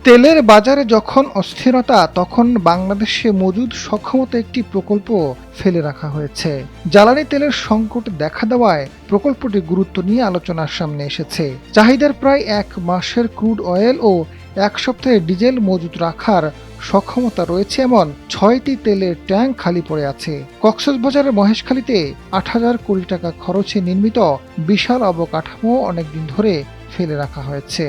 তেলের বাজারে যখন অস্থিরতা, তখন বাংলাদেশে মজুদ সক্ষমতা একটি প্রকল্প ফেলে রাখা হয়েছে। জ্বালানি তেলের সংকট দেখা দেওয়ায় প্রকল্পটির গুরুত্ব নিয়ে আলোচনার সামনে এসেছে। চাহিদার প্রায় ১ মাসের ক্রুড অয়েল ও ১ সপ্তাহের ডিজেল মজুদ রাখার সক্ষমতা রয়েছে এমন ৬টি তেলের ট্যাঙ্ক খালি পড়ে আছে। কক্সবাজারের মহেশখালীতে ৮,০০০ কোটি টাকা খরচে নির্মিত বিশাল অবকাঠামো অনেকদিন ধরে ফেলে রাখা হয়েছে।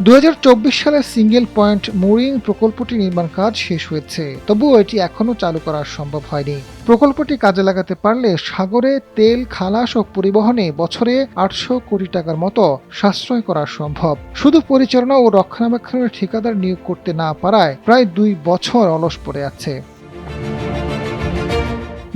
২০২৪ সালে সিঙ্গেল পয়েন্ট মুরিং প্রকল্পটি নির্মাণ কাজ শেষ হয়েছে, তবুও এটি এখনও চালু করা সম্ভব হয়নি। প্রকল্পটি কাজে লাগাতে পারলে সাগরে তেল খালাস ও পরিবহনে বছরে ৮০০ কোটি টাকার মতো সাশ্রয় করা সম্ভব। শুধু পরিচালনা ও রক্ষণাবেক্ষণের ঠিকাদার নিয়োগ করতে না পারায় প্রায় ২ বছর অলস পড়ে আছে।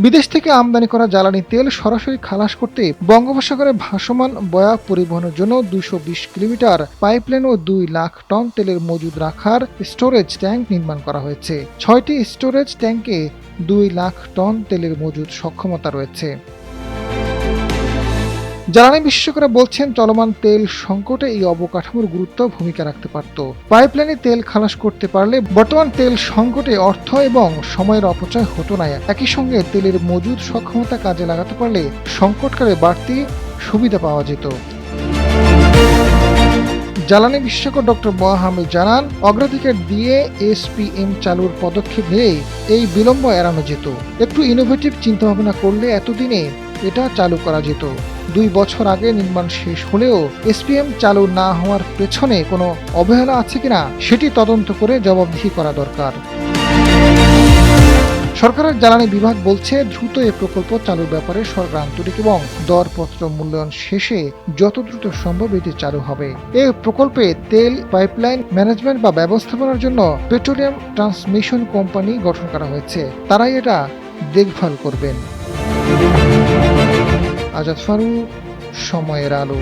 বিদেশ থেকে আমদানি করা জ্বালানি তেল সরাসরি খালাস করতে বঙ্গোপসাগরে ভাসমান বয়া পরিবহনের জন্য ২২০ কিলোমিটার পাইপলাইন ও ২ লাখ টন তেলের মজুদ রাখার স্টোরেজ ট্যাঙ্ক নির্মাণ করা হয়েছে। ৬টি স্টোরেজ ট্যাঙ্কে ২ লাখ টন তেলের মজুদ সক্ষমতা রয়েছে। জ্বালানি বিশেষজ্ঞরা বলছেন, চলমান তেল সংকটে এই অবকাঠামোর গুরুত্ব ভূমিকা রাখতে পারত। পাইপলাইনে তেল খালাস করতে পারলে বর্তমান তেল সংকটে অর্থ এবং সময়ের অপচয় হতো না। একই সঙ্গে তেলের মজুদ সক্ষমতা কাজে লাগাতে পারলে সংকটকালে বাড়তি সুবিধা পাওয়া যেত। জ্বালানি বিশেষজ্ঞ ডক্টর মোহাম্মদ জানান, অগ্রাধিকার দিয়ে এসপিএম চালুর পদক্ষেপ নিয়ে এই বিলম্ব এড়ানো যেত। একটু ইনোভেটিভ চিন্তাভাবনা করলে এতদিনে এটা চালু করা যেত। ২ বছর আগে নির্মাণ শেষ হলেও এসপিএম চালু না হওয়ার পেছনে কোনো অবহেলা আছে কিনা সেটি তদন্ত করে জবাবদিহি করা দরকার। সরকারের জ্বালানি বিভাগ বলছে, দ্রুত এ প্রকল্প চালুর ব্যাপারে সরকার আন্তরিক এবং দরপত্র মূল্যায়ন শেষে যত দ্রুত সম্ভব এটি চালু হবে। এ প্রকল্পে তেল পাইপলাইন ম্যানেজমেন্ট বা ব্যবস্থাপনার জন্য পেট্রোলিয়াম ট্রান্সমিশন কোম্পানি গঠন করা হয়েছে। তারাই এটা দেখভাল করবেন। আজাদ ফারুক, সময়ের আলো।